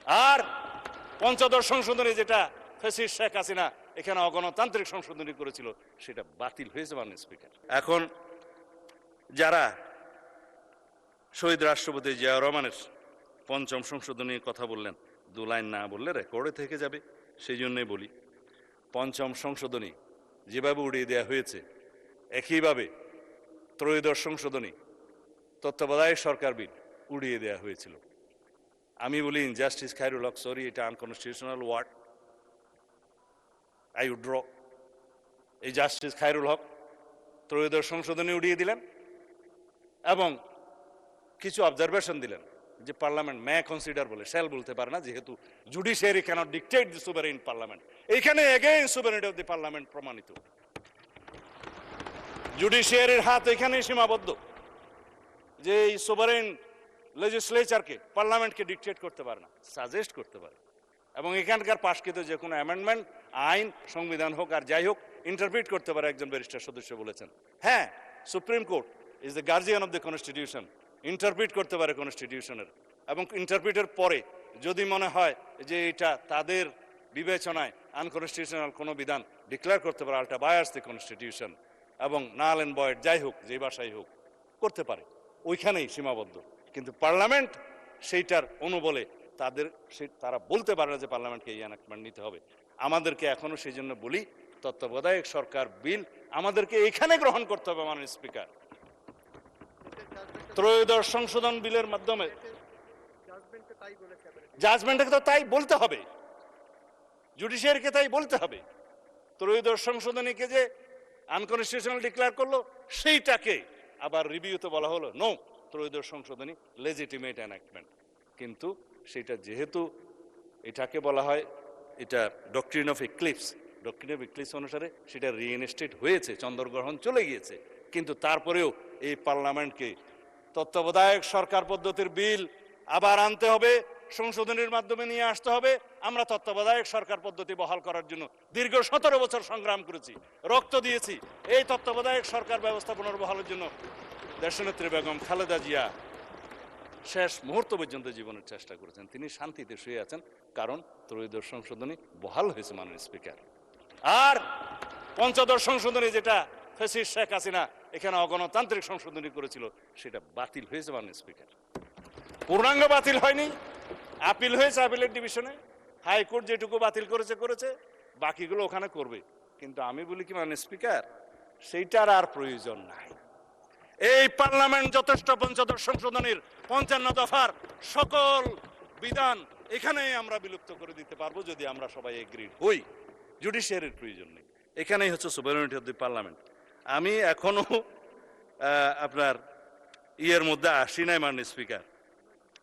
আর পঞ্চদশ সংশোধনী যেটা ফ্যাসিস্ট শেখ হাসিনা এখানে অগণতান্ত্রিক সংশোধনী করেছিল সেটা বাতিল হয়েছে মাননীয় স্পিকার। এখন যারা শহীদ রাষ্ট্রপতি জিয়াউর রহমানের পঞ্চম সংশোধনীর কথা বললেন, 2 লাইন না বললে রেকর্ডে থেকে যাবে, সেই জন্যই বলি। পঞ্চম সংশোধনী যেভাবে উড়িয়ে দেওয়া হয়েছে, একইভাবে ত্রয়োদশ সংশোধনী তত্ত্বাবধায়ক সরকার বিল উড়িয়ে দেওয়া হয়েছিল। আমি বলি ইনজাস্টিস খায়রুল হক, সরি, এটা unconstitutional word, I withdraw. এই জাস্টিস খায়রুল হক ত্রয়োদশ সংশোধনী উড়িয়ে দিলেন এবং কিছু অবজারভেশন দিলেন যে পার্লামেন্ট মে কনসিডার বলে, শ্যাল বলতে পারে না, যেহেতু judiciary cannot dictate the sovereign parliament. এইখানে again sovereignty of the parliament প্রমাণিত। জুডিশিয়ারির হাত এখানেই সীমাবদ্ধ যে এই সুভারেইন লেজিসলেচারকে পার্লামেন্টকে ডিকটেট করতে পারে না, সাজেস্ট করতে পারে। এবং এখানকার পাশকৃত যে কোনো অ্যামেন্ডমেন্ট, আইন, সংবিধান হোক আর যাই হোক, ইন্টারপ্রিট করতে পারে একজন ব্যারিস্টার সদস্য বলেছেন। হ্যাঁ, supreme court is the guardian of the constitution, interpret করতে পারে কনস্টিটিউশনের, এবং ইন্টারপ্রিটের পরে যদি মনে হয় যে এটা তাদের বিবেচনায় আনকনস্টিটিউশনাল কোনো বিধান ডিক্লেয়ার করতে পারে, আল্টা বায়ার্স দ্য কনস্টিটিউশন, এবং নাল অ্যান্ড ভয়েড যাই হোক, যে ভাষাই হোক করতে পারে, ওইখানেই সীমাবদ্ধ। কিন্তু পার্লামেন্ট সেইটার অনুবলে তারা বলতে পারে না যে পার্লামেন্টকে এই এনাক্টমেন্ট নিতে হবে। আমাদেরকে এখনো সেই জন্য বলি, তত্ত্বাবধায়ক সরকার বিল আমাদেরকে এখানে গ্রহণ করতে হবে মাননীয় স্পিকার। ত্রয়োদশ সংশোধন বিলের মাধ্যমে জাজমেন্টকে তো তাই বলতে হবে, জুডিশিয়ারিকে তাই বলতে হবে। ত্রয়োদশ সংশোধনীকে যে আনকনস্টিটিউশনাল ডিক্লেয়ার করলো, সেইটাকে আবার রিভিউতে বলা হলো নো, ত্রয়োদশ সংশোধনী লেজিটিমেট এনাক্টমেন্ট। কিন্তু সেটা যেহেতু এটাকে বলা হয়, এটা doctrine of eclipse, doctrine of eclipse অনুসারে সেটা রিইনস্টেট হয়েছে, চন্দ্রগ্রহণ চলে গিয়েছে। কিন্তু তারপরেও এই পার্লামেন্টকে তত্ত্বাবধায়ক সরকার পদ্ধতির বিল আবার আনতে হবে, সংশোধনীর মাধ্যমে নিয়ে আসতে হবে। আমরা তত্ত্বাবধায়ক সরকার পদ্ধতি বহাল করার জন্য দীর্ঘ 17 বছর সংগ্রাম করেছি, রক্ত দিয়েছি। এই তত্ত্বাবধায়ক সরকার ব্যবস্থা পুনর্বহালের জন্য দেশনেত্রী বেগম খালেদা জিয়া শেষ মুহূর্ত পর্যন্ত জীবনের চেষ্টা করেছেন। তিনি শান্তিতে শুয়ে আছেন, কারণ ত্রয়োদশ সংশোধনী বহাল হয়েছে মাননীয় স্পিকার। আর পঞ্চদশ সংশোধনী যেটা ফ্যাসিস্ট শেখ হাসিনা এখানে অগণতান্ত্রিক সংশোধনী করেছিল সেটা বাতিল হয়েছে মাননীয় স্পিকার। পূর্ণাঙ্গ বাতিল হয়নি, আপিল হয়েছে আপিলের ডিভিশনে, হাইকোর্ট যেটুকু বাতিল করেছে, বাকিগুলো ওখানে করবে। কিন্তু আমি বলি কি মাননীয় স্পিকার, সেইটার আর প্রয়োজন নাই। এই পার্লামেন্ট যথেষ্ট পঞ্চদশ সংশোধনীর 55 দফার সকল বিধান এখানে আমরা বিলুপ্ত করে দিতে পারবো যদি আমরা সবাই এগ্রিড হই। জুডিশিয়ারির প্রয়োজন নেই, এখানেই হচ্ছে সুভারেনিটি অফ দি পার্লামেন্ট। আমি এখনো আপনার ইয়ের মধ্যে আসি নাই মাননীয় স্পিকার,